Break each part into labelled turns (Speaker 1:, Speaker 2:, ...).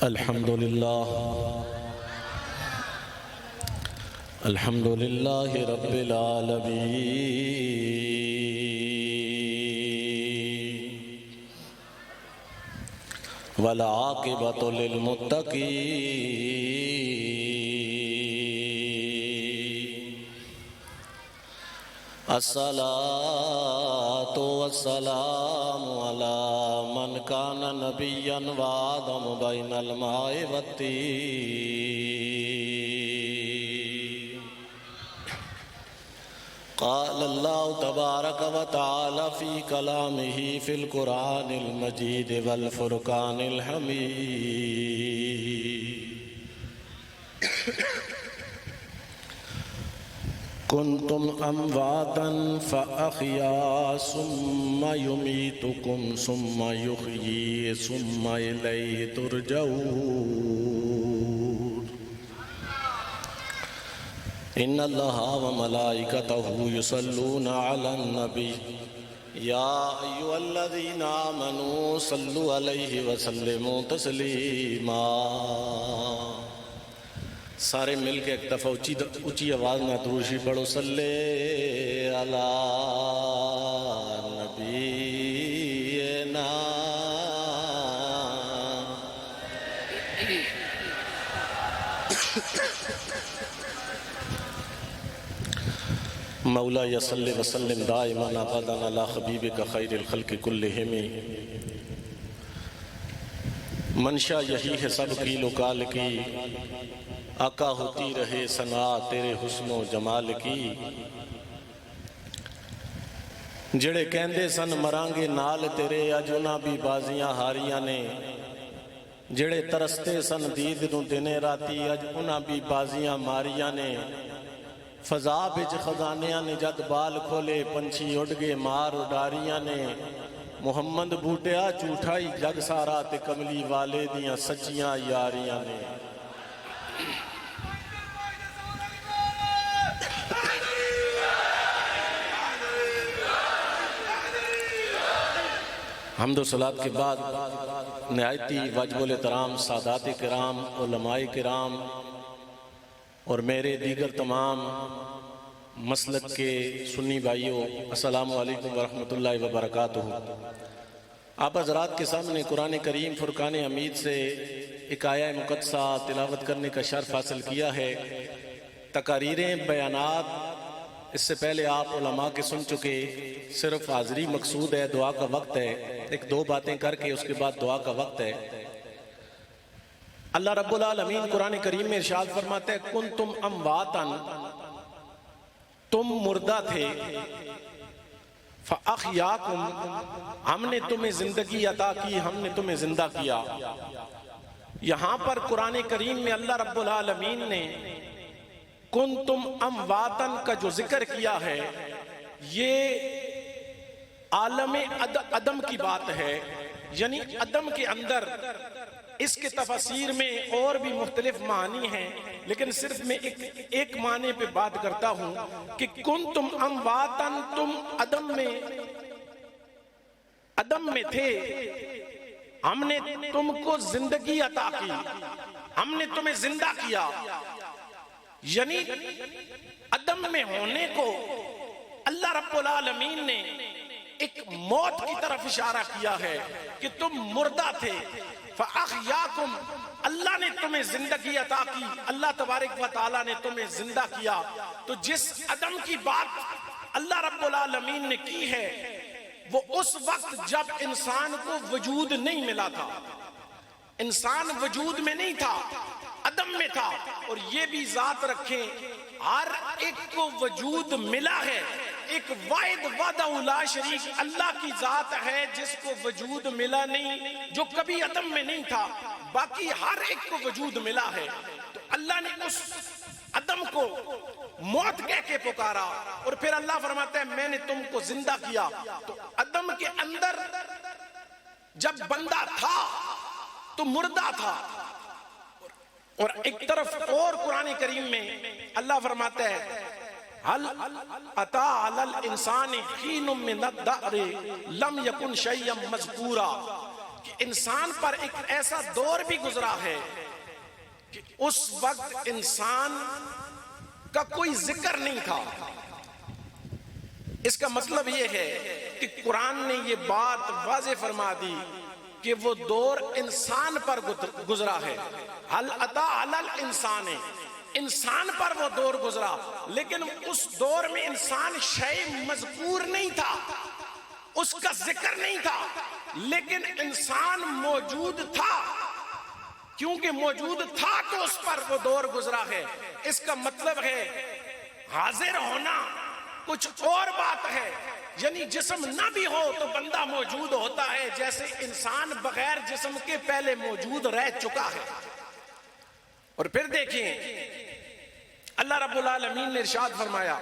Speaker 1: الحمدللہ رب العالمین والعاقبۃ للمتقین الصلاۃ والسلام علی من کان نبیا وآدم بین الماء والطین قال اللہ تبارک و تعالی فی کلامہ فی القرآن المجید والفرقان الحمید کنتم امواتا فاحیا ثم یمیتکم ثم یحیی ثم الیہ ترجعون ان اللہ وملائکتہ یصلون علی النبی یا ایھا الذین آمنوا صلوا علیہ وسلموا تسلیما۔ سارے مل کے ایک دفعہ اونچی آواز میں درود شریف پڑھو، صلی علی نبینا مولاي صل وسلم دائما ابدا على حبیبک خیر الخلق کلہم۔ منشا یہی ہے سب کی لوکال کی، آقا ہوتی رہے ثنا تیرے حسن و جمال کی۔ جڑے کہندے سن مرانگے نال تیرے اج انہاں بھی بازیاں ہاریاں نے، جڑے ترستے سن دید نو دنے راتی اج انہاں بھی بازیاں ماریاں نے۔ فضا بچ خزانیاں نے جد بال کھولے پنچھی اڑ گئے مار اڈاریاں نے۔ محمد بوٹیا جھوٹائی جگ سارا تے کملی والے دیاں سچیاں یاریاں نے۔ حمد و صلاۃ کے بعد نہایتی واجب الاحترام سادات کرام، علماء کرام اور میرے دیگر تمام مسلک کے سنی بھائیوں، السلام علیکم ورحمۃ اللہ وبرکاتہ۔ آپ حضرات کے سامنے قرآن کریم فرقان حمید سے ایک آیہ مقدسہ تلاوت کرنے کا شرف حاصل کیا ہے۔ تقاریریں، بیانات اس سے پہلے آپ علماء کے سن چکے، صرف حاضری مقصود ہے، دعا کا وقت ہے۔ ایک دو باتیں کر کے اس کے بعد دعا کا وقت ہے۔ اللہ رب العالمین قرآن کریم میں ارشاد فرماتا ہے کنتم امواتا، تم مردہ تھے، فاحیاکم، ہم نے تمہیں زندگی عطا کی، ہم نے تمہیں زندہ کیا۔ یہاں پر قرآن کریم میں اللہ رب العالمین نے کنتم امواتا کا جو ذکر کیا ہے یہ عالم عدم کی بات ہے، یعنی عدم کے اندر۔ اس کے تفسیر میں اور بھی مختلف معنی ہیں، لیکن صرف میں ایک معنی پہ بات کرتا ہوں کہ کنتم امواتا، تم عدم میں تھے، ہم نے تم کو زندگی عطا کی، ہم نے تمہیں زندہ کیا۔ یعنی عدم میں ہونے کو اللہ رب العالمین نے ایک موت کی طرف اشارہ کیا ہے کہ تم مردہ تھے، فاحیاکم، اللہ نے تمہیں زندگی عطا کی، اللہ تبارک و تعالیٰ نے تمہیں زندہ کیا۔ تو جس عدم کی بات اللہ رب العالمین نے کی ہے وہ اس وقت جب انسان کو وجود نہیں ملا تھا، انسان وجود میں نہیں تھا، عدم میں تھا۔ اور یہ بھی ذات رکھیں ہر ایک کو وجود ملا ہے، ایک واحد وحدہ لا شریک اللہ کی ذات ہے جس کو وجود ملا نہیں، جو کبھی عدم میں نہیں تھا، باقی ہر ایک کو وجود ملا ہے۔ تو اللہ نے اس عدم کو موت کہہ کے پکارا، اور پھر اللہ فرماتا ہے میں نے تم کو زندہ کیا۔ تو عدم کے اندر جب بندہ تھا تو مردہ تھا، اور ایک طرف اور قرآن کریم میں اللہ فرماتا ہے هل اتى على الانسان حين من الدهر لم يكن شيئا مذكورا، کہ انسان پر ایک ایسا دور بھی گزرا ہے کہ اس وقت انسان کا کوئی ذکر نہیں تھا. اس کا مطلب یہ ہے کہ قرآن نے یہ بات واضح فرما دی کہ وہ دور انسان پر گزرا ہے. حل اتا علی الانسان، انسان پر وہ دور گزرا، لیکن اس دور میں انسان شے مذکور نہیں تھا، اس کا ذکر نہیں تھا، لیکن انسان موجود تھا. کیونکہ موجود تھا تو اس پر وہ دور گزرا ہے. اس کا مطلب ہے حاضر ہونا کچھ اور بات ہے. یعنی جسم نہ بھی ہو تو بندہ موجود ہوتا ہے، جیسے انسان بغیر جسم کے پہلے موجود رہ چکا ہے. اور پھر دیکھیں اللہ رب العالمین نے ارشاد فرمایا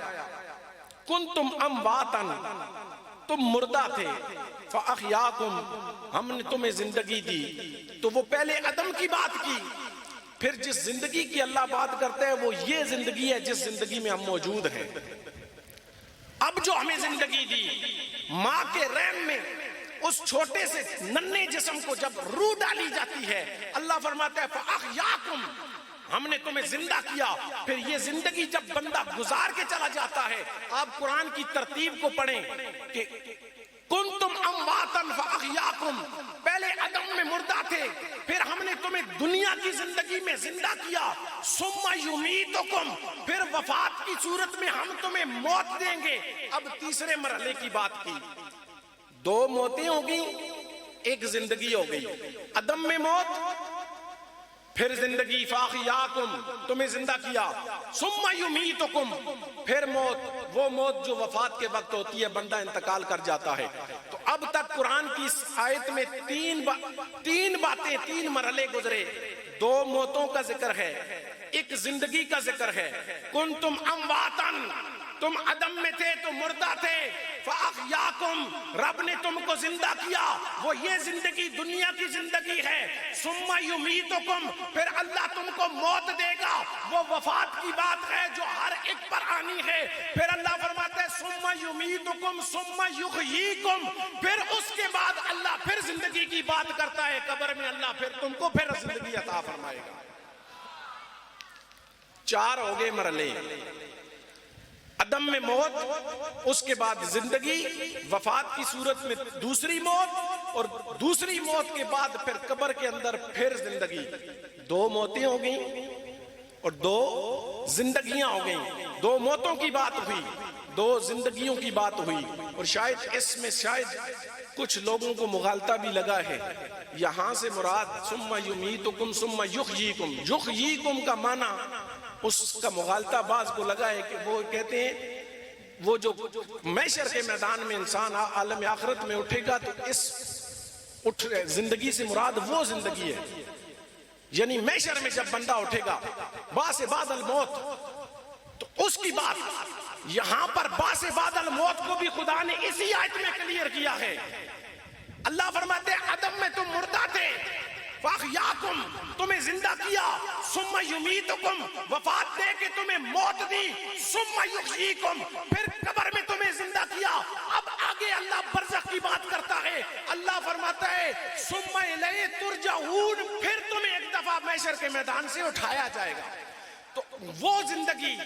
Speaker 1: کنتم امواتا، تم مردہ تھے، فاحیاکم، ہم نے تمہیں زندگی دی. تو وہ پہلے عدم کی بات کی، پھر جس زندگی کی اللہ بات کرتے ہیں وہ یہ زندگی ہے جس زندگی میں ہم موجود ہیں. اب جو ہمیں زندگی دی ماں کے رحم میں، اس چھوٹے سے ننھے جسم کو جب روح ڈالی جاتی ہے، اللہ فرماتا ہے فاحیاکم، ہم نے تمہیں زندہ کیا. پھر یہ زندگی جب بندہ گزار کے چلا جاتا ہے، آپ قرآن کی ترتیب کو پڑھیں کہ کنتم امواتا فاحیاکم، پہلے عدم میں مردہ تھے، پھر ہم نے تمہیں دنیا کی زندگی میں زندہ کیا، ثم یمیتکم، پھر وفات کی صورت میں ہم تمہیں موت دیں گے. اب تیسرے مرحلے کی بات کی، دو موتیں ہو گئیں، ایک زندگی ہو گئی. عدم میں موت، پھر زندگی، فاحیاکم، تمہیں زندہ کیا، ثم یمیتکم، پھر موت، وہ موت جو وفات کے وقت ہوتی ہے، بندہ انتقال کر جاتا ہے. تو اب تک قرآن کی اس آیت میں تین باتیں، تین مرحلے گزرے. دو موتوں کا ذکر ہے، ایک زندگی کا ذکر ہے. کنتم امواتا، تم عدم میں تھے تو مردہ تھے، فاحیاکم، رب نے تم کو زندہ کیا، وہ یہ زندگی دنیا کی زندگی ہے. ثم یمیتکم، پھر اللہ تم کو موت دے گا، وہ وفات کی بات ہے جو ہر ایک پر آنی ہے. پھر اللہ فرماتا ہے ثم یمیتکم ثم یحییکم، پھر اس کے بعد اللہ پھر زندگی کی بات کرتا ہے قبر میں، اللہ پھر تم کو پھر زندگی عطا فرمائے گا. چار ہو گئے مرحلے، عدم میں موت، اس کے بعد زندگی، وفات کی صورت میں دوسری موت، اور دوسری موت کے بعد پھر قبر کے اندر پھر زندگی. دو موتیں ہو گئیں اور دو زندگیاں ہو گئیں. دو موتوں کی بات ہوئی، دو زندگیوں کی بات ہوئی. اور شاید اس میں کچھ لوگوں کو مغالطہ بھی لگا ہے. یہاں سے مراد ثم یمیتکم ثم یحییکم، یحییکم کا معنی اس کا مغالطہ بعض کو لگا ہے کہ وہ کہتے ہیں وہ جو محشر کے میدان میں انسان عالم آخرت میں اٹھے گا تو اس زندگی سے مراد وہ زندگی ہے. یعنی محشر میں جب بندہ اٹھے گا بعث بعد الموت، تو اس کی بات یہاں پر بعث بعد الموت کو بھی خدا نے اسی آیت میں کلیئر کیا ہے. اللہ فرماتے ہیں عدم میں تم مردہ تھے، فاحیاکم، تمہیں زندہ کیا، ثم یمیتکم، وفات دے کے تمہیں موت دی، ثم یحییکم، پھر قبر میں تمہیں زندہ کیا. اب آگے اللہ برزخ کی بات کرتا ہے. اللہ فرماتا ہے ثم الیہ ترجعون، پھر تمہیں ایک دفعہ محشر کے میدان سے اٹھایا جائے گا. تو وہ زندگی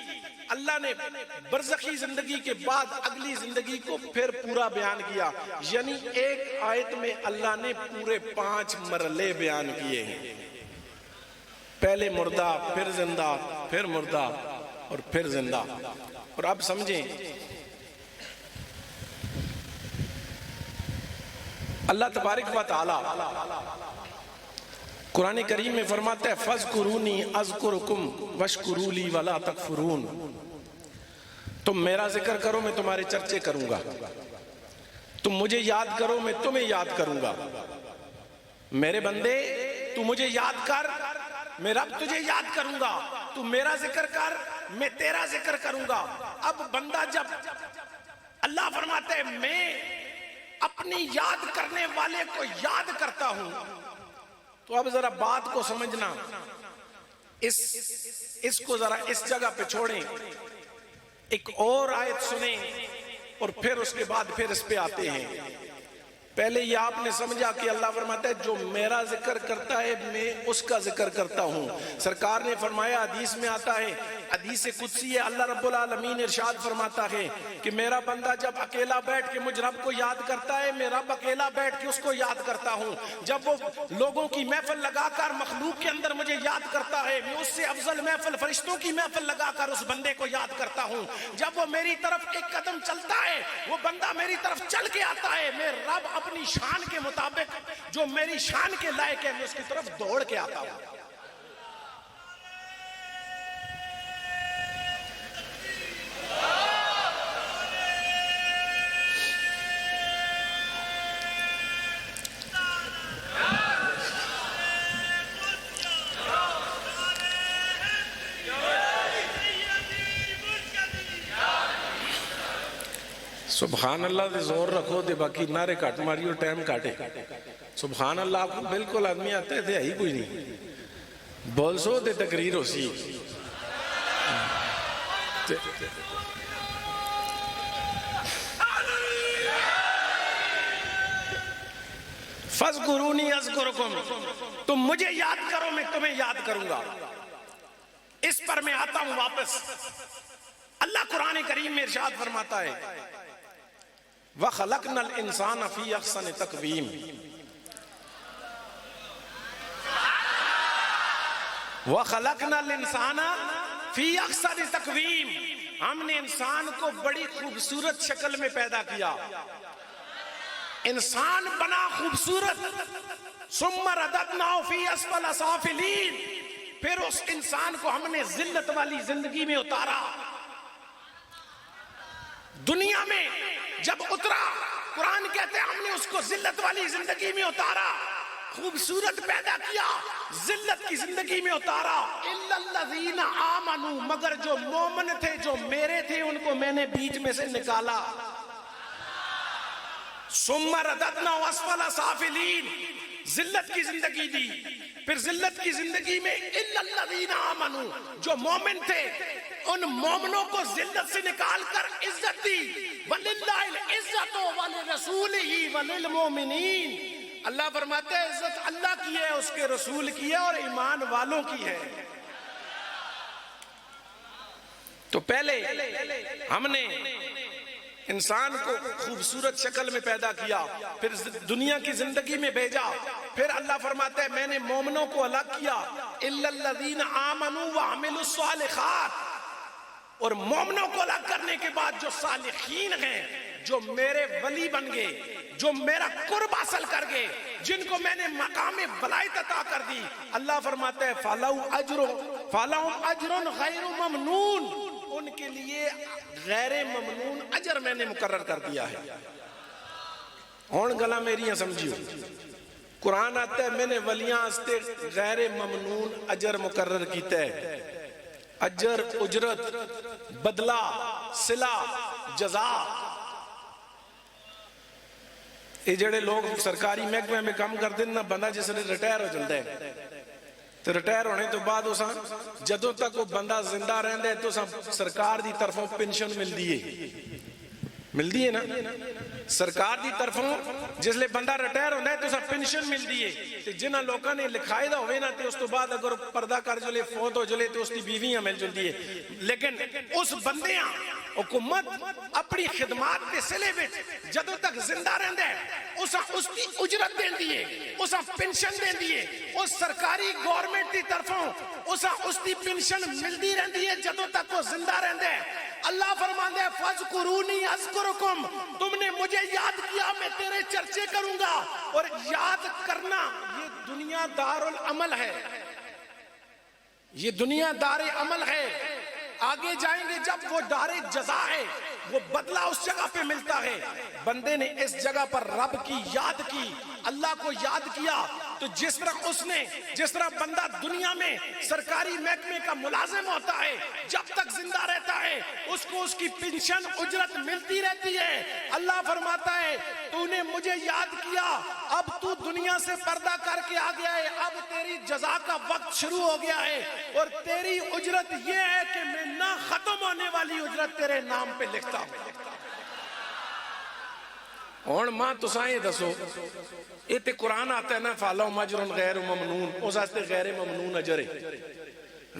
Speaker 1: اللہ نے برزخی زندگی کے بعد اگلی زندگی کو پھر پورا بیان کیا. یعنی ایک آیت میں اللہ نے پورے 5 مرحلے بیان کیے ہیں. پہلے مردہ، پھر زندہ، پھر مردہ اور پھر زندہ. اور اب سمجھیں اللہ تبارک و تعالی قرآن کریم میں فرماتا ہے فَاذْكُرُونِي أَذْكُرْكُمْ وَاشْكُرُوا لِي وَلَا تَكْفُرُونَ، تم میرا ذکر کرو میں تمہارے چرچے کروں گا، تم مجھے یاد کرو میں تمہیں یاد کروں گا. میرے بندے تو مجھے یاد کر، میں رب تجھے یاد کروں گا، تو میرا ذکر کر میں تیرا ذکر کروں گا. اب بندہ جب اللہ فرماتا ہے میں اپنی یاد کرنے والے کو یاد کرتا ہوں، تو اب ذرا بات کو سمجھنا، اس کو ذرا اس جگہ پہ چھوڑیں، ایک اور آیت سنیں اور پھر اس کے بعد پھر اس پہ آتے ہیں. پہلے یہ آپ نے سمجھا کہ اللہ فرماتا ہے جو میرا ذکر کرتا ہے میں اس کا ذکر کرتا ہوں. سرکار نے فرمایا، حدیث میں آتا ہے، حدیث قدسی ہے، اللہ رب العالمین ارشاد فرماتا ہے کہ میرا بندہ جب اکیلا بیٹھ کے مجھ رب کو یاد کرتا ہے، میں رب اکیلا بیٹھ کے اس کو یاد کرتا ہوں. جب وہ لوگوں کی محفل لگا کر مخلوق کے اندر مجھے یاد کرتا ہے، میں اس سے افضل محفل فرشتوں کی محفل لگا کر اس بندے کو یاد کرتا ہوں. جب وہ میری طرف ایک قدم چلتا ہے، وہ بندہ میری طرف چل کے آتا ہے، میں رب اپنی شان کے مطابق جو میری شان کے لائق ہے میں اس کی طرف دوڑ کے آتا ہوں. سبحان اللہ دے زور رکھو دے، باقی نعرے کٹ ماریو ٹائم کاٹے. سبحان اللہ آپ کو بالکل آدمی آتے تھے ہی کوئی نہیں، بول سو دے تقریر ہو سی. فَاذْكُرُونِي أَذْكُرْكُمْ، تم مجھے یاد کرو میں تمہیں یاد کروں گا. اس پر میں آتا ہوں واپس. اللہ قرآن کریم میں ارشاد فرماتا ہے وَخَلَقْنَا الْإِنسَانَ فِي أَحْسَنِ تَقْوِيمٍ، وَخَلَقْنَا الْإِنسَانَ فِي أَحْسَنِ تَقْوِيمٍ، ہم نے انسان کو بڑی خوبصورت شکل میں پیدا کیا. انسان بنا خوبصورت. ثُمَّ رَدَدْنَاهُ فِي أَسْفَلَ سَافِلِينَ، پھر اس انسان کو ہم نے ذلت والی زندگی میں اتارا. دنیا میں جب اترا، قرآن کہتے ہیں ہم نے اس کو ذلت والی زندگی میں اتارا، خوبصورت پیدا کیا، ذلت کی زندگی میں اتارا. اِلَّا الَّذِينَ آمَنُوا، مگر جو مومن تھے، جو میرے تھے، ان کو میں نے بیچ میں سے نکالا. ثُمَّ رَدَدْنَاهُ أَسْفَلَ سَافِلِينَ، ذلت کی زندگی دی. پھر ذلت کی زندگی میں اِلَّا الَّذِينَ آمَنُوا، جو مومن تھے ان مومنوں کو ذلت سے نکال کر عزت دی. وَلِلَّهِ الْعِزَّةُ وَلِرَسُولِهِ وَلِلْمُؤْمِنِينَ، اللہ فرماتے ہیں عزت اللہ کی ہے، اس کے رسول کی ہے اور ایمان والوں کی ہے. تو پہلے ہم نے انسان کو خوبصورت شکل میں پیدا کیا، پھر دنیا کی زندگی میں بھیجا. پھر اللہ فرماتا ہے میں نے مومنوں کو الگ کیا. اِلَّا الَّذِينَ آمَنُوا وَعَمِلُوا الصَّالِحَاتِ، اور مومنوں کو الگ کرنے کے بعد جو صالحین ہیں، جو میرے ولی بن گئے، جو میرا قرب حاصل کر گئے، جن کو میں نے مقام ولایت عطا کر دی، اللہ فرماتا ہے فَلَهُمْ أَجْرٌ غَيْرُ مَمْنُونَ، ان کے لیے غیر ممنون اجر میں نے مقرر کر دیا ہے. ہون گلا میری سمجھیو، قرآن آتا ہے میں نے ولیاں استے غیر ممنون اجر مقرر کیتا ہے. اجر، اجرت، بدلہ، صلہ، جزا. یہ جڑے لوگ سرکاری محکمے میں کام کرتے ہیں نا، بندہ جس نے ریٹائر ہو جلتا ہے تو ریٹائر ہونے تو بعد اساں جدوں تک وہ بندہ زندہ رہندا ہے تو اساں سرکار دی طرفوں پینشن ملدی ہے نا. سرکار دی طرفوں جس لئے بندہ ریٹائر ہوندہ ہے تو اساں پینشن ملدی ہے. تے جنہاں لوکاں نے لکھائی دا ہوئے نا تے اس تو بعد اگر پردہ کر جلے، فوت ہو جلے تو اس دی بیویاں مل جلدی ہے. لیکن اس بندیاں حکومت اپنی خدمات دے سلے وچ جدوں تک زندہ رہندا ہے اساں اس کی اجرت دین دیئے، اساں پینشن دین دیئے. اس سرکاری گورنمنٹ دی طرفوں اساں اس دی پینشن ملدی رہن دیئے جدوں تک وہ زندہ رہندے ہیں. اللہ فرماندے فَاذْكُرُونِي أَذْكُرْكُمْ، تم نے مجھے یاد کیا میں تیرے چرچے کروں گا. اور یاد کرنا یہ دنیا دار العمل ہے، یہ دنیا دار عمل ہے. آگے جائیں گے جب وہ دار جزا ہے، وہ بدلہ اس جگہ پہ ملتا ہے. بندے نے اس جگہ پر رب کی یاد کی، اللہ کو یاد کیا، تو جس طرح بندہ دنیا میں سرکاری محکمے کا ملازم ہوتا ہے، جب تک زندہ رہتا ہے اس کو اس کی پینشن اجرت ملتی رہتی ہے. اللہ فرماتا ہے تو نے مجھے یاد کیا، اب تو دنیا سے پردہ کر کے آ گیا ہے، اب تیری جزا کا وقت شروع ہو گیا ہے. اور تیری اجرت یہ ہے کہ میں نہ ختم ہونے والی اجرت تیرے نام پہ لکھتا ہوں. ہوں ماں تساں یہ دسو، یہ تے قرآن آتا ہے نا فَلَهُمْ أَجْرٌ غَيْرُ مَمْنُونَ، اس واسطے غیر ممنون اجر ہے،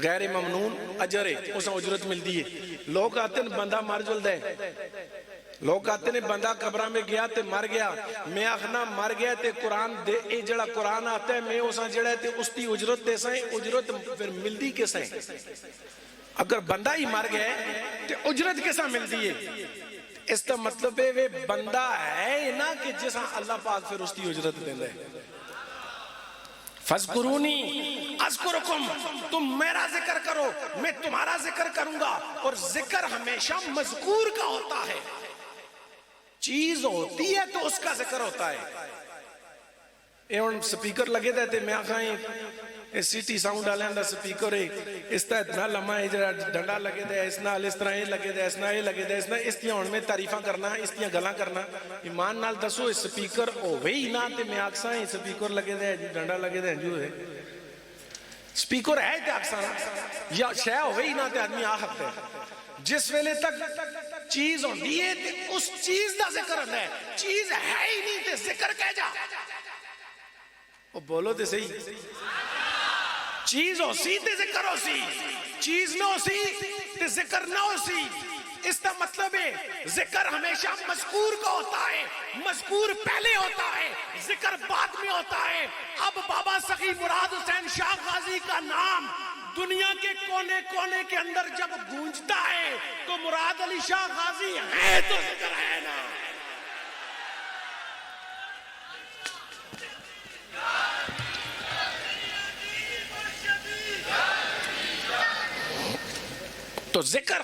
Speaker 1: غیر ممنون اجر ہے، اس اجرت ملتی ہے۔ لوگ آتے ہیں بندہ مر جلدا ہے، لوگ آتے ہیں بندہ قبرہ میں گیا تے مر گیا، میں آخنا مر گیا تے قرآن دے، اے جڑا قرآن آتا ہے میں اساں جڑا ہے تے اس دی اجرت دے سائیں، اجرت پھر ملتی کے سائیں؟ اگر بندہ ہی مر گیا ہے تے اجرت کے سائیں ملتی ہے؟ اس کا مطلب ہے وہ بندہ ہے نا کہ جیسا اللہ پاک پھر اس کی اجرت دیندہ ہے۔ فَاذْكُرُونِي أَذْكُرُكُمْ، تم میرا ذکر کرو میں تمہارا ذکر کروں گا۔ اور ذکر ہمیشہ مذکور کا ہوتا ہے، چیز ہوتی ہے تو اس کا ذکر ہوتا ہے۔ یہ ان سپیکر لگے دے میں آخائیں سیٹی ساؤنڈ آلے اندر سپیکر ہے، اس طرح اتنا لمحہ ہے جڑا ڈنڈا لگے دے، اس نال اس طرح یہ لگے دے، اس نال یہ لگے دے، اس نال اس طرح ان میں تعریفہ کرنا، اس طرح گلاں کرنا۔ ایمان نال دسو اس سپیکر ہوئے ہی نہ تے میں آکساں ہی سپیکر لگے دے ڈنڈا لگے دے جو ہے سپیکر ہے تے آکساں یا شے ہوئے ہی نہ تے آدمی آخت ہے۔ جس ویلے تک چیز ہوندی ہے تے اس چیز دا ذکر ہوتا ہے، چیز ہے ہی نہیں تے ذکر کہہ جا، وہ بولو تے صحیح، چیز ہو سی تے ذکر ہو سی، چیز نہ ہو سی تے ذکر نہ ہو سی۔ اس کا مطلب ہے ذکر ہمیشہ مذکور کا ہوتا ہے، مذکور پہلے ہوتا ہے، ذکر بعد میں ہوتا ہے۔ اب بابا سخی مراد حسین شاہ غازی کا نام دنیا کے کونے کونے کے اندر جب گونجتا ہے تو مراد علی شاہ غازی ہے تو ذکر ہے نا۔ تو ذکر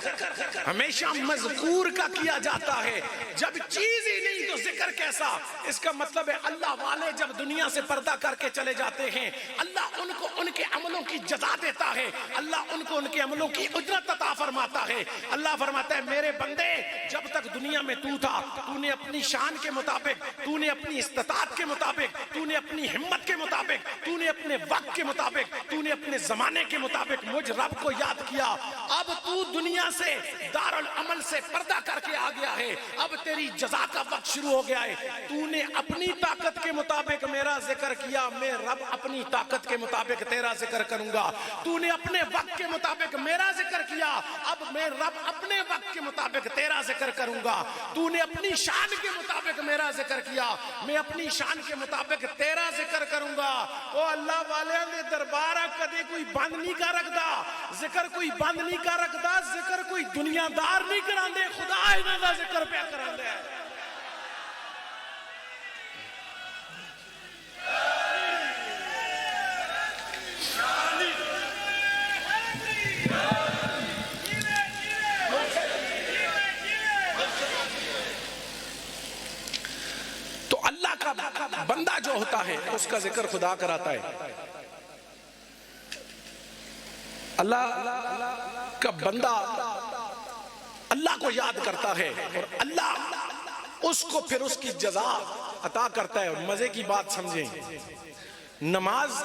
Speaker 1: ہمیشہ مذکور کا کیا جاتا ہے، جب چیز ہی نہیں تو ذکر کیسا؟ اس کا مطلب ہے اللہ والے جب دنیا سے پردہ کر کے چلے جاتے ہیں اللہ ان کو ان کے عملوں کی جزا دیتا ہے، اللہ ان کو ان کے عملوں کی اجرت عطا فرماتا ہے۔ اللہ فرماتا ہے میرے بندے جب تک دنیا میں تو تھا تو نے اپنی شان کے مطابق، تو نے اپنی استطاعت کے مطابق، تو نے اپنی ہمت کے مطابق، تو نے اپنے وقت کے مطابق، تو نے اپنے زمانے کے مطابق مجھ رب کو یاد کیا۔ اب تو دنیا سے دارالعمل سے پردہ کر کے آ گیا ہے، اب تیری جزا کا وقت شروع ہو گیا ہے۔ تو نے اپنی طاقت کے مطابق میرا ذکر کیا، میں رب اپنی طاقت کے مطابق تیرا ذکر کروں گا۔ تو نے اپنے وقت کے مطابق میرا ذکر کیا، اب میں رب اپنے وقت کے مطابق تیرا ذکر کروں گا۔ تو نے اپنی شان کے مطابق میرا ذکر کیا، میں اپنی شان کے مطابق تیرا ذکر کروں گا۔ او اللہ والے نے دربارہ کدے کوئی بند نہیں کر رکھدا، ذکر کوئی بند نہیں کر رکھدا، ذکر کوئی دنیا دار نہیں کراندے، خدا انہاں دا ذکر پہ کراندے ہے۔ تو اللہ کا بندہ جو ہوتا ہے اس کا ذکر خدا کراتا ہے۔ اللہ کا بندہ اللہ کو یاد کرتا ہے اور اللہ اس کو پھر اس کی جزا عطا کرتا ہے۔ اور مزے کی بات سمجھیں، نماز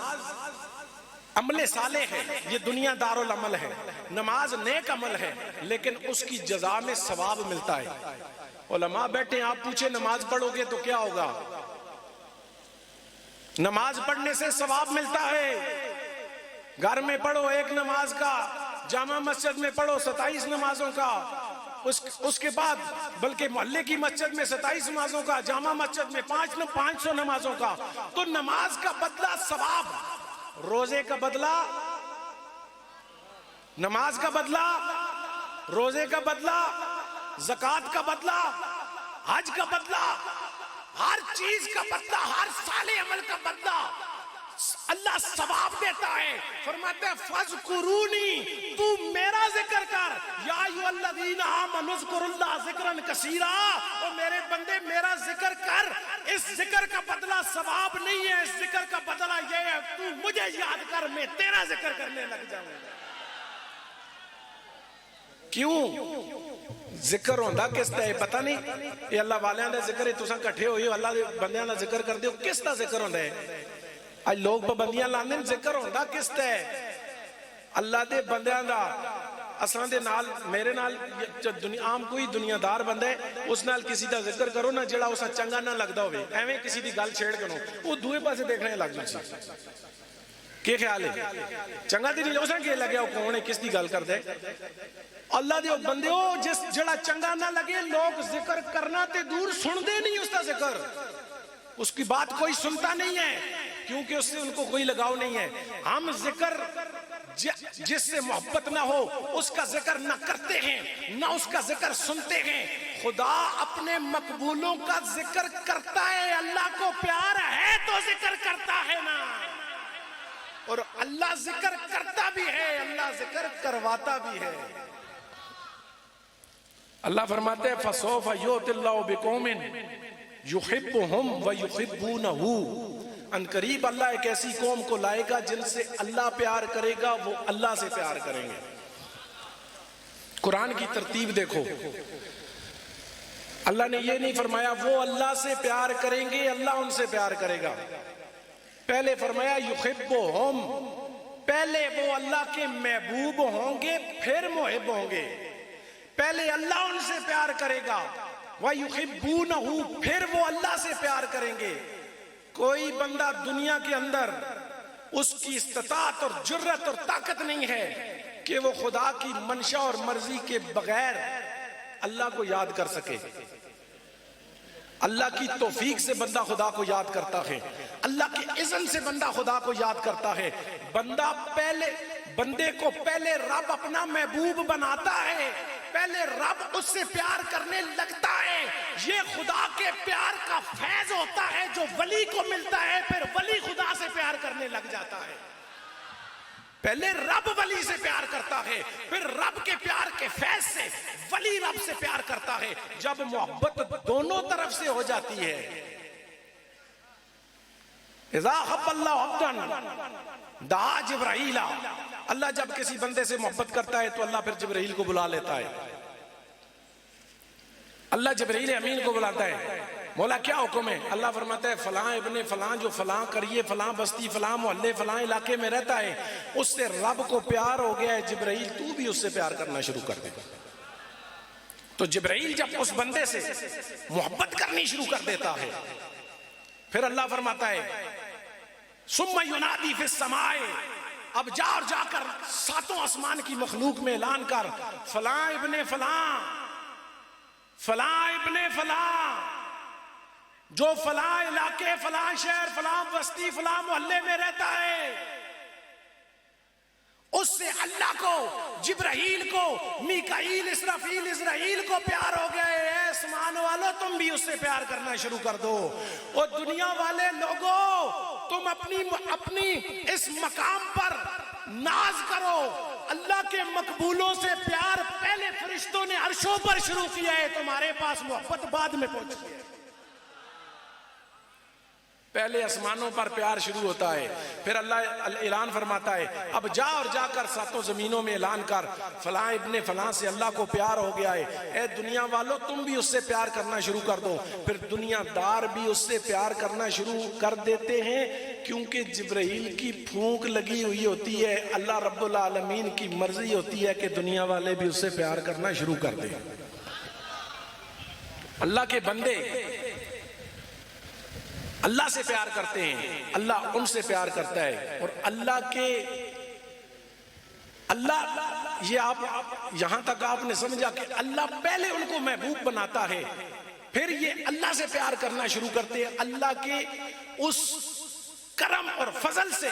Speaker 1: عمل صالح ہے، یہ دنیا دارالعمل ہے، نماز نیک عمل ہے، لیکن اس کی جزا میں ثواب ملتا ہے۔ علماء بیٹھے ہیں، آپ پوچھیں نماز پڑھو گے تو کیا ہوگا؟ نماز پڑھنے سے ثواب ملتا ہے۔ گھر میں پڑھو ایک نماز کا، جامع مسجد میں پڑھو 27 نمازوں کا، اس کے بعد بلکہ محلے کی مسجد میں 27 نمازوں کا، جامع مسجد میں 500 نمازوں کا۔ تو نماز کا بدلہ ثواب، روزے کا بدلہ نماز کا بدلہ، روزے کا بدلہ، زکوٰۃ کا بدلہ، حج کا بدلہ، ہر چیز کا بدلہ، ہر صالح عمل کا بدلہ اللہ ثواب دیتا ہے۔ فرماتے ہیں فَاذْكُرُونِي، تو میرا ذکر کر، یا ایھا الذین آمنوا اذکروا اللہ ذکرا کثیرا، اور میرے بندے میرا ذکر کر۔ اس ذکر کا بدلہ ثواب نہیں ہے، اس ذکر کا بدلہ یہ ہے تو مجھے یاد کر، میں تیرا ذکر کرنے لگ جاؤں گا۔ کیوں؟ ذکر ہوندہ کس طرح ہے پتہ نہیں؟ یہ اللہ والیاں دے ذکر ہے، تساں کٹھے ہوئی ہو اللہ دے بندیاں دا ذکر کر دیو، کس طرح ذکر ہوندہ ہے؟ آج لوگ پابندیاں لاندے ذکر ہوندہ کس طرح ہے؟ اللہ دے بندیاں دا اساں دے نال میرے نال عام کوئی دنیا دار بندہ ہے اس نال کسی دا ذکر کرو نا جڑا اسا چنگا نہ لگدا ہوئے ایویں کسی دی گل چھیڑ کرو وہ دوئے پاسے دیکھنے لگ جائے کہ خیال ہے چنگا دی نہیں اسا کہ لگیا وہ کون ہے کس دی گل کردا ہے اللہ دے بندے ہو جس جڑا چنگا نہ لگے لوگ ذکر کرنا تے دور سن دے نہیں اس دا ذکر اس کی بات کوئی سنتا نہیں ہے کیونکہ اس سے ان کو کوئی لگاؤ نہیں ہے ہم ذکر جس سے محبت نہ ہو اس کا ذکر نہ کرتے ہیں نہ اس کا ذکر سنتے ہیں خدا اپنے مقبولوں کا ذکر کرتا ہے اللہ کو پیار ہے تو ذکر کرتا ہے نا اور اللہ ذکر کرتا بھی ہے اللہ ذکر کرواتا بھی ہے اللہ فرماتے ہیں فَسَوْفَ يُؤْتِ اللَّهُ بِقَوْمٍ يُحِبُّهُمْ وَيُحِبُّونَهُ ان قریب اللہ ایک ایسی قوم کو لائے گا جن سے اللہ پیار کرے گا وہ اللہ سے پیار کریں گے قرآن کی ترتیب دیکھو اللہ نے یہ نہیں فرمایا وہ اللہ سے پیار کریں گے اللہ ان سے پیار کرے گا پہلے فرمایا یحبہم پہلے وہ اللہ کے محبوب ہوں گے پھر محب ہوں گے پہلے اللہ ان سے پیار کرے گا وَيُحِبُّونَهُ پھر وہ اللہ سے پیار کریں گے کوئی بندہ دنیا کے اندر اس کی استطاعت اور جرت اور طاقت نہیں ہے کہ وہ خدا کی منشا اور مرضی کے بغیر اللہ کو یاد کر سکے اللہ کی توفیق سے بندہ خدا کو یاد کرتا ہے اللہ کے اذن سے بندہ خدا کو یاد کرتا ہے بندے کو پہلے رب اپنا محبوب بناتا ہے پہلے رب اس سے پیار کرنے لگتا ہے یہ خدا کے پیار کا فیض ہوتا ہے جو ولی کو ملتا ہے پھر ولی خدا سے پیار کرنے لگ جاتا ہے پہلے رب ولی سے پیار کرتا ہے پھر رب کے پیار کے فیض سے ولی رب سے پیار کرتا ہے جب محبت دونوں طرف سے ہو جاتی ہے اذا حب اللہ عبدا دعا جبرائیل اللہ جب کسی بندے سے محبت کرتا ہے تو اللہ پھر جبرائیل کو بلا لیتا ہے اللہ جبرائیل امین کو بلاتا ہے مولا کیا حکم ہے اللہ فرماتا ہے فلاں ابن فلاں جو فلاں کریے فلاں بستی فلاں محلے فلاں علاقے میں رہتا ہے اس سے رب کو پیار ہو گیا ہے جبرائیل تو بھی اس سے پیار کرنا شروع کر دے تو جبرائیل جب اس بندے سے محبت کرنی شروع کر دیتا ہے پھر اللہ فرماتا ہے ثم ینادی فی السماء اب جا اور جا کر ساتوں آسمان کی مخلوق میں اعلان کر فلاں ابن فلاں فلاں ابن فلاں جو فلاں علاقے فلاں شہر فلاں بستی فلاں محلے میں رہتا ہے اس سے اللہ کو جبرائیل کو میکائیل اسرافیل اسرائیل کو پیار ہو گیا ہے آسمان والو تم بھی اس سے پیار کرنا شروع کر دو اور دنیا والے لوگوں تم اپنی اس مقام پر ناز کرو اللہ کے مقبولوں سے پیار پہلے فرشتوں نے عرشوں پر شروع کیا ہے تمہارے پاس محبت بعد میں پہنچی ہے پہلے آسمانوں پر پیار شروع ہوتا ہے پھر اللہ اعلان فرماتا ہے اب جا اور جا کر ساتوں زمینوں میں اعلان کر فلاں ابن فلاں سے اللہ کو پیار ہو گیا ہے اے دنیا والو تم بھی اس سے پیار کرنا شروع کر دو پھر دنیا دار بھی اس سے پیار کرنا شروع کر دیتے ہیں کیونکہ جبرائیل کی پھونک لگی ہوئی ہوتی ہے اللہ رب العالمین کی مرضی ہوتی ہے کہ دنیا والے بھی اس سے پیار کرنا شروع کر دیں اللہ کے بندے اللہ سے پیار کرتے ہیں اللہ ان سے پیار کرتا ہے اور اللہ یہ آپ یہاں تک آپ نے سمجھا کہ اللہ پہلے ان کو محبوب بناتا ہے پھر یہ اللہ سے پیار کرنا شروع کرتے ہیں اللہ کے اس کرم اور فضل سے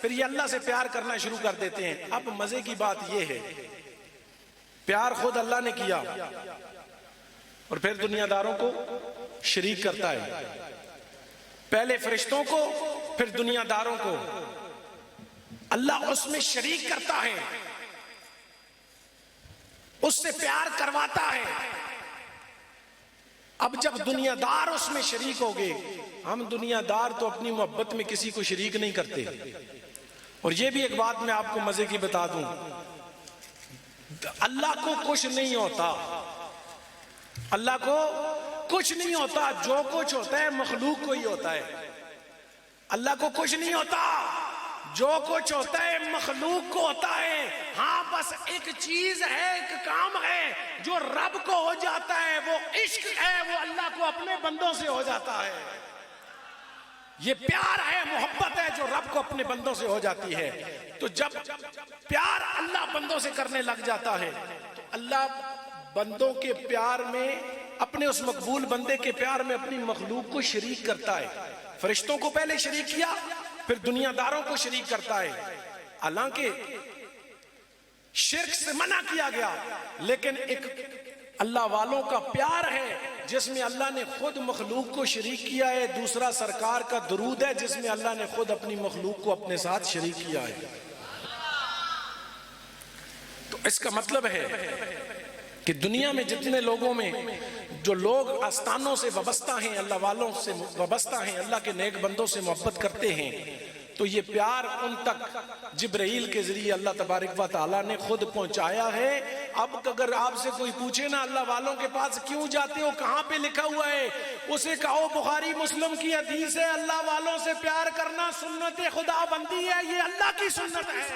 Speaker 1: پھر یہ اللہ سے پیار کرنا شروع کر دیتے ہیں اب مزے کی بات یہ ہے پیار خود اللہ نے کیا اور پھر دنیا داروں کو شریک کرتا ہے پہلے فرشتوں کو پھر دنیا داروں کو اللہ اس میں شریک کرتا ہے اس سے پیار کرواتا ہے اب جب دنیا دار اس میں شریک ہو گئے ہم دنیا دار تو اپنی محبت میں کسی کو شریک نہیں کرتے اور یہ بھی ایک بات میں آپ کو مزے کی بتا دوں اللہ کو کچھ نہیں ہوتا اللہ کو کچھ نہیں ہوتا جو کچھ ہوتا ہے مخلوق کو ہی ہوتا ہے اللہ کو کچھ نہیں ہوتا جو کچھ ہوتا ہے مخلوق کو ہوتا ہے، ہاں بس ایک چیز ہے، ایک کام ہے جو رب کو ہو جاتا ہے، وہ عشق ہے، وہ اللہ کو اپنے بندوں سے ہو جاتا ہے. یہ پیار ہے، محبت ہے جو رب کو اپنے بندوں سے ہو جاتی ہے. تو جب پیار اللہ بندوں سے کرنے لگ جاتا ہے تو اللہ بندوں کے پیار میں، اپنے اس مقبول بندے کے پیار میں اپنی مخلوق کو شریک کرتا ہے. فرشتوں کو پہلے شریک کیا، پھر دنیا داروں کو شریک کرتا ہے. حالانکہ شرک سے منع کیا گیا، لیکن ایک اللہ والوں کا پیار ہے جس میں اللہ نے خود مخلوق کو شریک کیا ہے. دوسرا سرکار کا درود ہے جس میں اللہ نے خود اپنی مخلوق کو اپنے ساتھ شریک کیا ہے. تو اس کا مطلب ہے کہ دنیا میں جتنے لوگوں میں جو لوگ آستانوں سے وابستہ ہیں، اللہ والوں سے وابستہ ہیں، اللہ کے نیک بندوں سے محبت کرتے ہیں، تو یہ پیار ان تک جبرائیل کے ذریعے اللہ تبارک و تعالیٰ نے خود پہنچایا ہے. اب اگر آپ سے کوئی پوچھے نا اللہ والوں کے پاس کیوں جاتے ہو، کہاں پہ لکھا ہوا ہے، اسے کہو بخاری مسلم کی حدیث ہے، اللہ والوں سے پیار کرنا سنت خدا بندی ہے، یہ اللہ کی سنت ہے.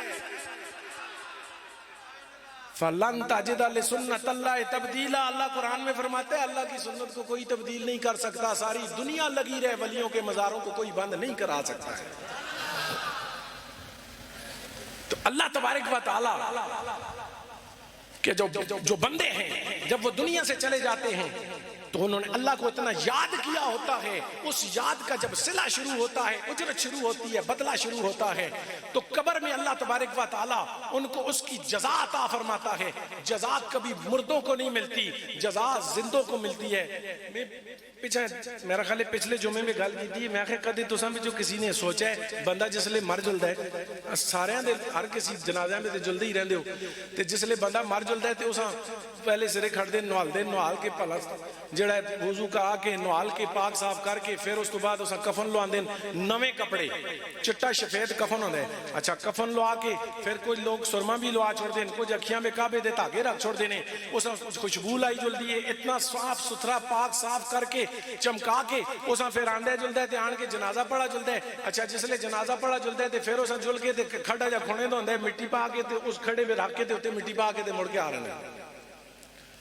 Speaker 1: فَلَن تَجِدَ لِسُنَّتِ اللَّهِ تَبْدِيلًا. اللہ قرآن میں فرماتا ہے اللہ کی سنت کو کوئی تبدیل نہیں کر سکتا. ساری دنیا لگی رہے، ولیوں کے مزاروں کو کوئی بند نہیں کرا سکتا ہے. تو اللہ تبارک و تعالیٰ کہ جو بندے ہیں جب وہ دنیا سے چلے جاتے ہیں تو انہوں نے اللہ کو اتنا یاد کیا ہوتا ہے، اس یاد کا جب صلہ شروع ہوتا ہے، اجرت شروع ہوتی ہے، بدلہ شروع ہوتا ہے، تو قبر میں اللہ تبارک و تعالیٰ ان کو اس کی جزا عطا فرماتا ہے. جزا کبھی مردوں کو نہیں ملتی، جزا زندوں کو ملتی ہے. میں پیچھے میرا خیال ہے پچھلے جمعے میں گل کی تھی، میں کہا کدی تساں بھی جو کسی نے سوچا ہے بندہ جسلے مر جلدا ہے، سارے دے ہر کسی جنازے میں تے جلدی ہی رہندے ہو، تے جسلے بندہ مر جلدا ہے تے اساں پہلے سرے کھڑ دے نوال کے پھلا جڑا وضو کا کے نوال کے پاک صاف کر کے پھر اس تو بعد اساں کفن لواندے نویں کپڑے چٹا سفید کفن ہوندا ہے. اچھا کفن لوا کے پھر کچھ لوگ سرما بھی لوا چھوڑ دین، کچھ اکھیاں میں کعبے دے دھاگے رکھ چھوڑ دینے، اساں خوشبو لائی جلدی ہے، اتنا صاف ستھرا پاک صاف کر کے چمکا کے اساں پھر آندے جلدا ہے تے آن کے جنازہ پڑھا جلدا ہے. اچھا جسلے جنازہ پڑھا جلدا ہے تے پھر اساں جل کے تے کھڈا جا کھونے دا ہوندا ہے، مٹی پا کے تے اس کھڑے میں رکھ کے تے اوتے مٹی پا کے تے مڑ کے آ رہے ہیں.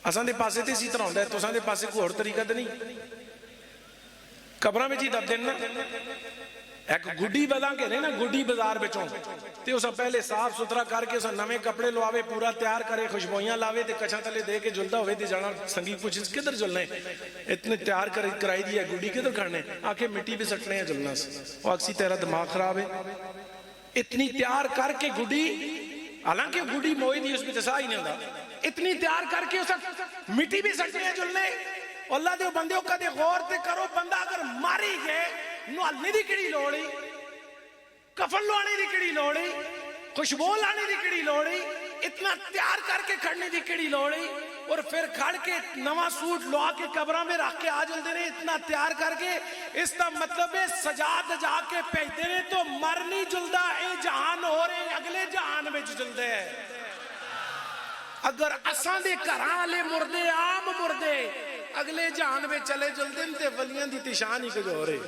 Speaker 1: اساں دے پاسے تے اسی طرح ہوندا ہے، تساں دے پاسے کوئی اور طریقہ تے نہیں. قبراں وچ ہی دب دین نا، ایک گڈی بلا کے نا گڈی بازار وچوں تے اساں پہلے صاف ستھرا کر کے اساں نویں کپڑے لواوے، پورا تیار کرے، خوشبوئیاں لاوے تے کچھا تلے دے کے جلدا ہوئے تے جانا سنگی پوچھ کدھر جلنا ہے، اتنے تیار کرائی دی ہے گڈی کدھر کھڑنے، آکھے مٹی بھی سٹنے ہیں جلنا سے. وہ اکسی تیرا دماغ خراب ہے، اتنی تیار کر کے گڈی، حالانکہ گڈی موئی دی اس میں تسا ہی نہیں ہوندا، اتنی تیار کر کے اساں مٹی بھی سٹنے ہیں جلنے. اللہ دے بندیوں کا دے غور تے کرو، بندہ اگر ماری گئے نوالنے دی کڑی لوڑی، کفن لوانے دی کڑی لوڑی، خوشبو لانے دی کڑی لوڑی، اتنا تیار کر کے کھڑنے دی کڑی لوڑی، اور پھر کھڑ کے نواں سوٹ لوا کے قبراں میں رکھ کے آ جلدے نے اتنا تیار کر کے. اس کا مطلب ہے سجاد جا کے بھیجتے نے تو مر نہیں جلدا، اے جہان ہو رہے اگلے جہان میں جلدے ہے. اگر اساں دے گھراں والے مردے عام مردے اگلے جہان میں چلے جلدے تے ولیاں دی تشان ہی کچھ ہو رہے.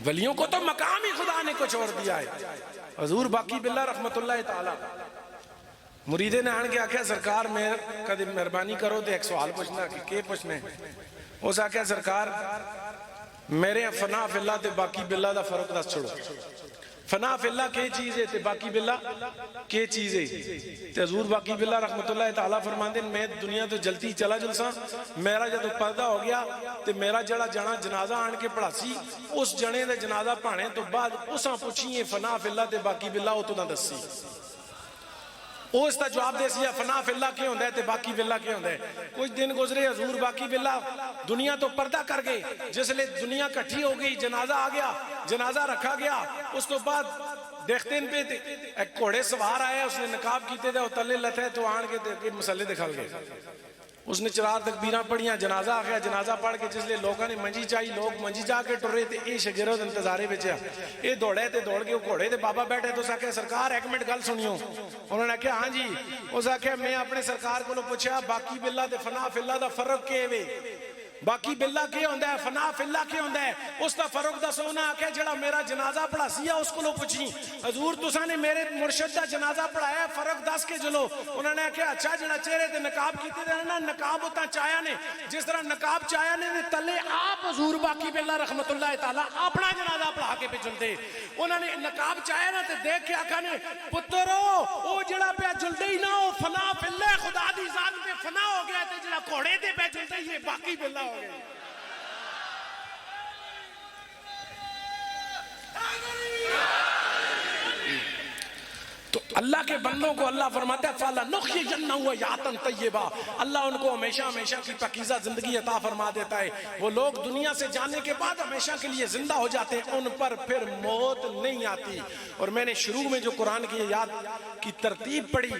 Speaker 1: ولیوں کو تو مقام ہی خدا نے کچھ اور دیا ہے. حضور باقی باللہ رحمت اللہ تعالی مریدے نے آن کے آکھیا سرکار میں کدی مہربانی کرو تے ایک سوال پوچھنا کہ پوچھنے. اس آکھیا سرکار میرے فنا فی اللہ تے باقی باللہ دا فرق دس چھوڑو. فنا فی اللہ کی چیز ہے تے باقی باللہ کی چیز ہے. تے حضور باقی باللہ رحمت اللہ تعالیٰ فرماندے میں دنیا تو جلتی چلا جلسا، میرا جدو پردہ ہو گیا تے میرا جڑا جنا جنازہ آن کے پڑھا سی اس جنے دے جنازہ پڑھنے تو بعد اساں پوچھیے فنا فی اللہ تے باقی باللہ او تو نہ دسی. وہ اس کا جواب دے سیا فنا فی اللہ کیا ہوندہ ہے تے باقی باللہ کیا ہوندہ ہے. کچھ دن گزرے حضور باقی باللہ دنیا تو پردہ کر گئے، جس لئے دنیا کٹھی ہو گئی، جنازہ آ گیا، جنازہ رکھا گیا. اس کو بعد دیکھتے ان پہ ایک گھوڑے سوار آیا، اس نے نقاب کیتے تھے وہ تلے لتھے تو آن کے مسلے دکھل گئے. اس نے 4 تکبیراں پڑھیاں، جنازہ آ گیا. جنازہ پڑھ کے جس لئے لوگوں نے منجی چاہی، لوگ منجی چاہ کے ٹر رہے تھے. یہ شگرد انتظارے بچیا، یہ دوڑے تھے، دوڑ کے گھوڑے تھے بابا بیٹھے تو سکے سرکار ایک منٹ گل سنیوں. انہوں نے کہا ہاں جی. اس آکھیا میں اپنے سرکار کو پوچھا باقی باللہ دے فنا فی اللہ دا فرق کے وے. باقی باللہ کے ہوندہ ہے، فنا فی اللہ کے ہوندہ ہے. اس دا فروغ دا سونا آکے جڑا میرا جنازہ پڑھا سیا اس کو لو پوچھیں حضور تساں نے میرے مرشد دا جنازہ پڑھایا فرق دس کے جلو. انہوں نے کہا اچھا جڑا چہرے تے نقاب کیتے دے نا نقاب ہوتا چایا نے جس طرح نقاب چایا نے تلے آپ حضور باقی باللہ رحمت اللہ تعالیٰ اپنا جنازہ پڑھا کے پہ چلتے. انہوں نے نقاب چایا نا تے دیکھ کے آکھا نے پترو او جڑا پہ جلدے ہی نہ ہو فنا فی اللہ خدا دی ذات پہ فنا ہو گیا تے جڑا کوڑے تے پہ جلدے یہ باقی باللہ ہو گیا. تو اللہ کے بندوں کو اللہ فرماتا ہے فَعَلَا نُخْيِجَنَّهُ حَيَاةً طَيِّبَةً. اللہ ان کو ہمیشہ ہمیشہ کی پاکیزہ زندگی عطا فرما دیتا ہے. وہ لوگ دنیا سے جانے کے بعد ہمیشہ کے لیے زندہ ہو جاتے ہیں, ان پر پھر موت نہیں آتی. اور میں نے شروع میں جو قرآن کی یاد کی ترتیب پڑھی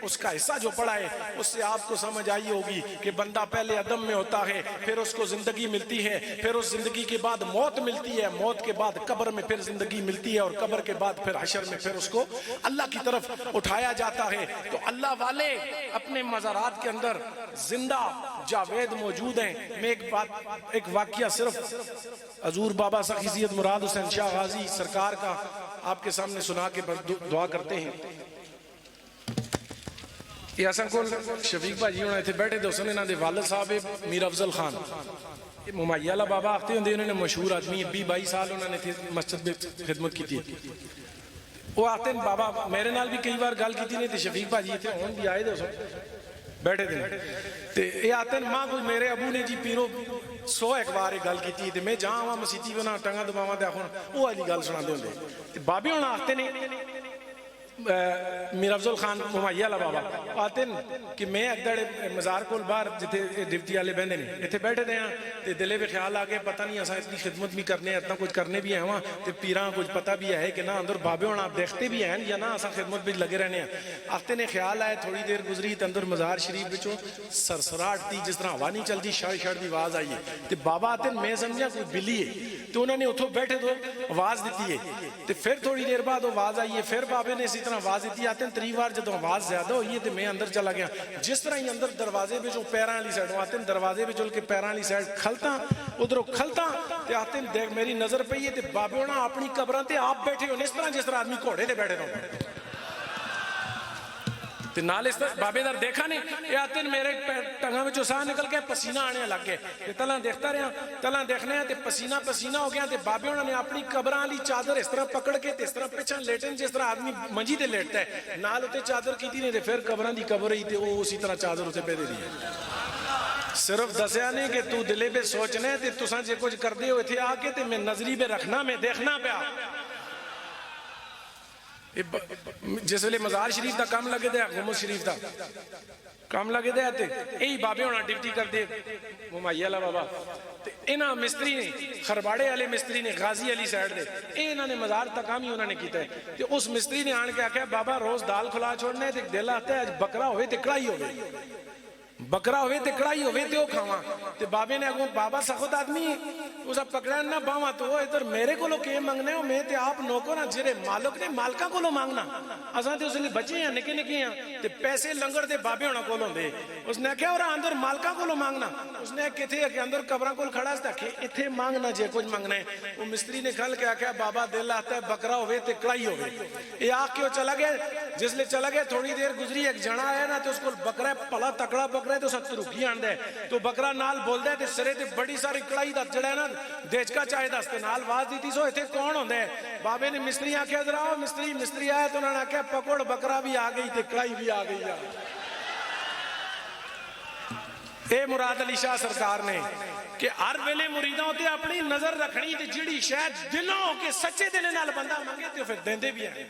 Speaker 1: اس کا حصہ جو پڑھا ہے اس سے آپ کو سمجھ آئی ہوگی کہ بندہ پہلے عدم میں ہوتا ہے, پھر اس کو زندگی ملتی ہے, پھر اس زندگی کے بعد موت ملتی ہے, موت کے بعد قبر میں پھر زندگی ملتی ہے, اور قبر کے بعد پھر حشر میں پھر اس کو اللہ کی طرف اٹھایا جاتا ہے. تو اللہ والے اپنے مزارات کے اندر زندہ جاوید موجود ہیں. میں ایک واقعہ صرف حضور بابا سخی سید مراد حسین شاہ غازی سرکار کا آپ کے سامنے سنا کے دعا کرتے ہیں. یہ اصل کو شفیق بھاجی ہونا تھے بیٹھے تھے, اس نے انہوں نے والد صاحب میر افضل خان ممائی اللہ بابا آختے ہوں, انہوں نے مشہور آدمی 22 سال انہوں نے مسجد میں خدمت کی تھی. وہ آتے ہیں بابا میرے نال بھی کئی بار گل کی نہیں تھی, شفیق بھاجی تھے ہون بھی آئے تھے بیٹھے تھے. یہ آتے ہیں ماں کوئی میرے ابو نے جی پیرو 100 ایک بار گل کی تھی, میں جہاں وہاں مسیتی بنا ٹنگا دباواں تے آخون وہ والی گل سنا دے ہوندے. بابے ہونا آتے نے میر افضل خان ممائی اللہ بابا آتے ہیں کہ میں اگدڑ مزار کول باہر جتے ڈپٹی والے بہندے نے اتنے بیٹھے دے ہیں دلے بھی خیال آ کے پتہ نہیں ایسا اتنی خدمت بھی کرنے اتنا کچھ کرنے بھی ہیں وہاں تے پیراں کچھ پتہ بھی ہے کہ نہ اندر بابے ہونا آپ دیکھتے بھی ہیں یا نہ ایسا خدمت بھی لگے رہنے ہیں. آتے نے خیال آئے تھوڑی دیر گزری تے اندر مزار شریف بچوں سرسراہٹ تھی جس طرح ہوا نہیں چلتی شڑ شڑ دی آواز آئی ہے. تے بابا آتے ہیں میں سمجھا کوئی بلی ہے تو انہوں نے اتھوں بیٹھے تو آواز دیتی ہے. تے پھر تھوڑی دیر بعد آواز آئی ہے, پھر بابے نے اسی طرح آواز دیتی. آتے ہیں 3 بار جب آواز زیادہ ہوئی ہے تو میں اندر چلا گیا. جس طرح ہی اندر دروازے پہ جو پیراں والی سائڈ آتے ہیں دروازے پہ چل کے پیراں والی سائڈ کھلتا ادھروں کھلتا تے آتے ہیں دیکھ میری نظر پئی ہے تے بابے ہونا اپنی قبراں تے آپ بیٹھے ہونے اس طرح جس طرح آدمی گھوڑے تے بیٹھے رہو تے نال اس طرح بابے در دیکھا نہیں. یہ آتے ہیں میرے ٹنگاں میں جو ساہ نکل کے پسینہ آنے لگ گئے تے تلاں دیکھتا رہا تلاں دیکھنے ہیں تے پسینہ پسینہ ہو گیا. تے بابے ہونا نے اپنی قبراں والی چادر اس طرح پکڑ کے تے اس طرح پیچھے لیٹن جس طرح آدمی منجی تے لیٹتا ہے نال تے چادر کیتی نہیں تے پھر قبراں دی قبر ہی تے وہ اسی طرح چادر اسے پہ دے دی. صرف دسیا نہیں کہ تو دلے پہ سوچنے تے تساں جے کچھ کر دے ہوئے تھے آ کے تے میں نظری پہ رکھنا میں دیکھنا پیا. جس ویلے مزار شریف دا کام لگے دے غمد شریف دا کام لگے دے آتے یہی بابے ہونا ڈیوٹی کر دے ممائی اللہ بابا. انہاں مستری نے خرباڑے والے مستری نے غازی علی سائڈ دے انہاں نے مزار تک کام ہی انہوں نے کیتا ہے. کہ اس مستری نے آن کے آکھا بابا روز دال کھلا چھوڑنے تے دل آتا ہے آج بکرا ہوئے تے کڑائی ہوئے بکرا ہوئے تے کڑائی ہوئے تے وہ کھاواں. تے بابے نے اگوں بابا سخت آدمی اسا پکڑا نہ باواں تو وہ ادھر میرے کو لو کہ منگنے ہو میں تے آپ نوکر نہ جڑے مالک نے مالکاں کو لو مانگنا اساں تے اس لیے بچے ہیں نکے نکے ہیں تے پیسے لنگر دے بابے ہونا کو ہوندے. اس نے کہا اور اندر مالکاں کو لو مانگنا. اس نے کتھے کہ اندر قبراں کول کھڑا تے کہ ایتھے مانگنا جے کچھ منگنا ہے. وہ مستری نے کھل کے آکھیا بابا دل آتا ہے بکرا ہوئے تے کڑائی ہوئے. یہ آ کے چلا گیا. جس لے چلا گیا تھوڑی دیر گزری ایک جنا آیا نا تے اس کو بکرا پلا تکڑا بکرا ہے تو سب روکی آن دے تو بکرا نال بول دے تے سرے تے بڑی ساری کڑائی دا جڑا ہے نا دیچکا چاہے دستے نال واز دیتی سو ایتھے کون ہوندے. بابے نے مستری آکھیا ذرا مستری آیا تو انہوں نے آکھیا پکوڑ بکرا بھی آ گئی تے کڑائی بھی آ گئی. اے مراد علی شاہ سرکار نے کہ ہر ویلے مریداں تے اپنی نظر رکھنی تے جڑی شاید دلوں کے سچے دل نال بندہ مانگے تے پھر دیندے بھی ہیں.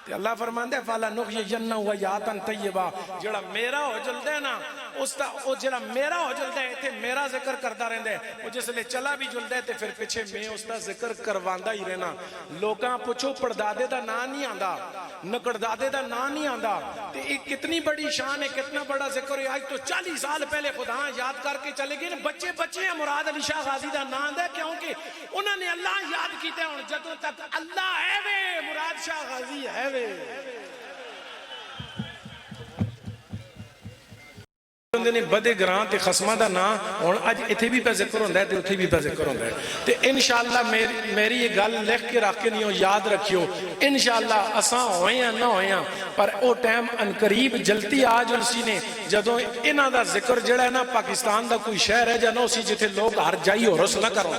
Speaker 1: تے اللہ فرماندا ہے فَعَلَا نُحْيِجَنَّهُ حَيَاةً طَيِّبَةً. جڑا میرا ہو جلدے نا اس دا او جڑا میرا ہو جلدے ہے تے میرا ذکر کردا رہندا ہے. او جس لے چلا بھی جلدے تے پھر پیچھے میں اس دا ذکر کرواندا ہی رہنا. لوکاں پوچھو پردادے دا نام نہیں آندا نکڑ دادے دا نام نہیں آندا. تے ایک کتنی بڑی شان ہے کتنا بڑا ذکر ہے. آج تو 40 سال پہلے خدا یاد کر کے چلے گئے بچے بچے ہیں مراد علی شاہ غازی دا نام آندا ہے کیونکہ انہوں نے اللہ یاد کیتے ہیں. جدوں تک اللہ ہے وے مراد شاہ غازی ہے وے. کہندے نے بدے گراں تے خصماں دا نا ہن اج ایتھے بھی پہ ذکر ہوندا ہے تے اوتھے بھی پہ ذکر ہوندا ہے تے انشاءاللہ میری یہ گل لکھ کے رکھ کے نہیں یاد رکھیو انشاءاللہ اساں ہوئے ہیں نہ ہوئے ہیں پر او ٹائم ان قریب جلتی آ جلسی نے جدوں انہاں دا ذکر جڑا ہے نا پاکستان دا کوئی شہر ہے جانا اسی جتھے لوگ ہر جائی ہو رس نہ کرو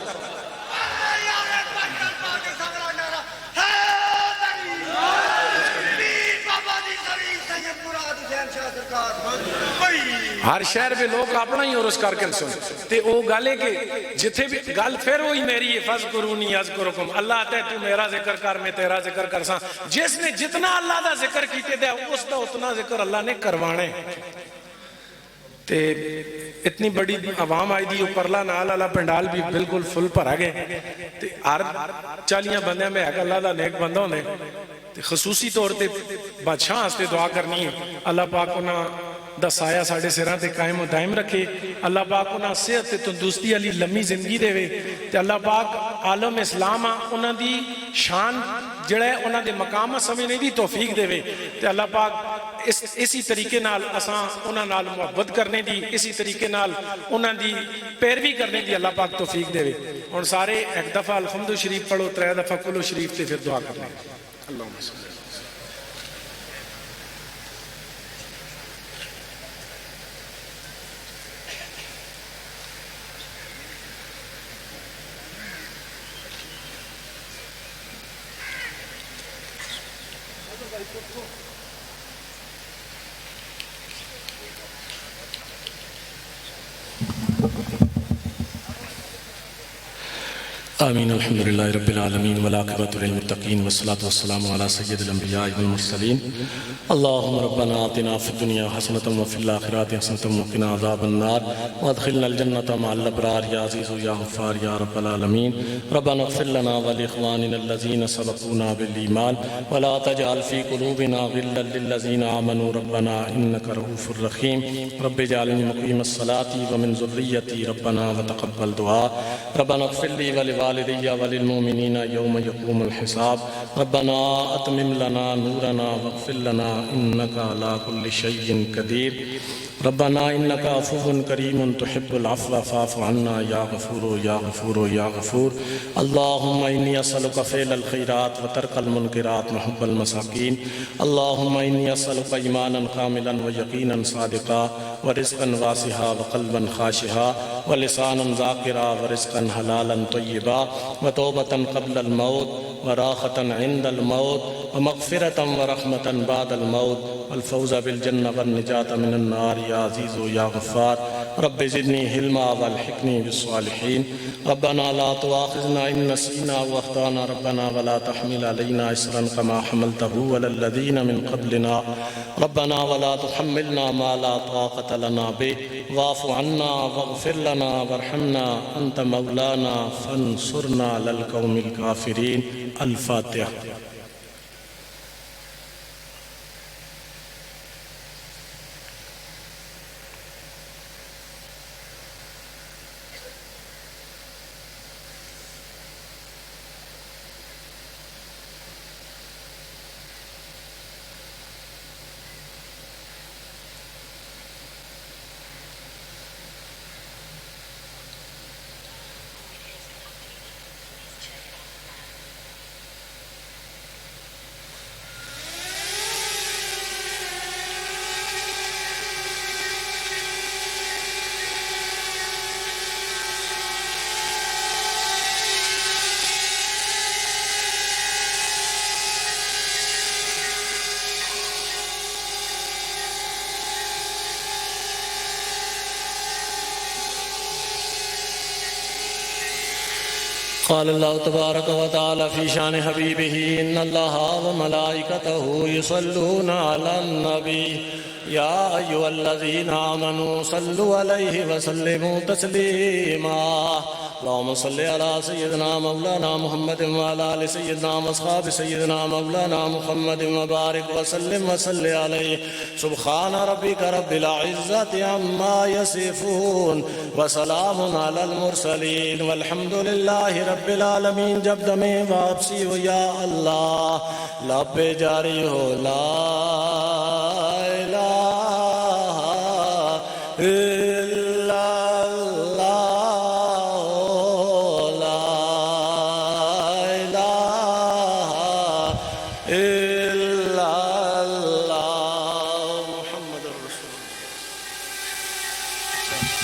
Speaker 1: ہر شہر میں لوگ اپنا ہی عرس کر کے سن تے او گالے کے جتھے بھی گل پھر وہی میری ہے فذکرونی اذکرکم اللہ آتا ہے تو میرا ذکر کر میں تیرا ذکر کر ساں جس نے جتنا اللہ دا ذکر کیتے دے اس دا اتنا ذکر اللہ نے کروانے تے اتنی بڑی عوام آئی دی اوپرلا نال اللہ پنڈال بھی بالکل فل بھرا گئے تے ہر 40 بندے میں ایک اللہ دا نیک بندہ ہونے تے خصوصی طور تے بادشاہ ہستے دعا کرنی ہے اللہ پاک انہاں دا سایہ ساڑھے سراں تے قائم و دائم رکھے اللہ پاک انہاں صحت تے تندرستی علی لمبی زندگی دے وے تے اللہ پاک عالم اسلام انہاں دی شان جڑا ہے انہاں دے مقام سمجھنے دی توفیق دے وے تے اللہ پاک اسی طریقے نال اساں انہاں نال محبت کرنے دی اسی طریقے نال انہاں دی پیروی کرنے دی اللہ پاک توفیق دے وے اور سارے ایک دفعہ الحمد شریف پڑھو 3 دفعہ کلو شریف تے پھر دعا کرنے اللہم صلی اللہ
Speaker 2: آمین الحمدللہ رب العالمین والعاقبۃ للمتقین والصلاة والسلام علی سید الانبیاء والمرسلین اللہم ربنا آتنا فی الدنیا حسنۃ وفی الآخرۃ حسنۃ وقنا عذاب النار وادخلنا الجنۃ مع الابرار یا عزیز یا غفار یا رب العالمین ربنا اغفر لنا ولاخواننا الذین سبقونا بالایمان ولا تجعل فی قلوبنا غلا للذین آمنوا ربنا انک رؤوف رحیم رب اجعلنی مقیم الصلاة ومن ذریتی ربنا وتقبل دعا ربنا اغفر لی والدي وللمؤمنين يوم يقوم الحساب ربنا أتمم لنا نورنا واغفر لنا إنك على كل شيء قدير ربنا إنك عفو كريم تحب العفو فاعف عنا يا غفور يا غفور يا غفور اللهم إني أسألك فعل الخيرات وترك المنكرات وحب المساكين اللهم إني أسألك إيمانا كاملا ويقينا صادقا ورزقا واسعا وقلبا خاشعا ولسانا ذاكرا ورزقا حلالا طيبا وتوبة قبل الموت وراحة عند الموت ومغفرة ورحمة بعد الموت والفوز بالجنة والنجاة من النار يا عزيز يا غفار رب زدني حلما والحقني بالصالحين ربنا لا تؤاخذنا إن نسينا واخطأنا ربنا ولا تحمل علينا إصرا كما حملته على الذين من قبلنا ربنا ولا تحملنا ما لا طاقة لنا به واعف عنا واغفر لنا وارحمنا أنت مولانا فانصرنا على القوم الكافرين الفاتحة قال الله تبارك وتعالى في شان حبيبه إن الله وملائكته يصلون على النبي يا أيها الذين آمنوا صلوا عليه وسلموا تسليما اللهم صل على سيدنا مولانا محمد وعلى آل سيدنا واصحاب سيدنا مولانا محمد وبارك وسلم وصل عليه سبحان ربك رب العزة عما يصفون وسلام على المرسلين والحمد لله رب العالمين جب دمیں واپسی ہو یا اللہ لب جاری ہو لا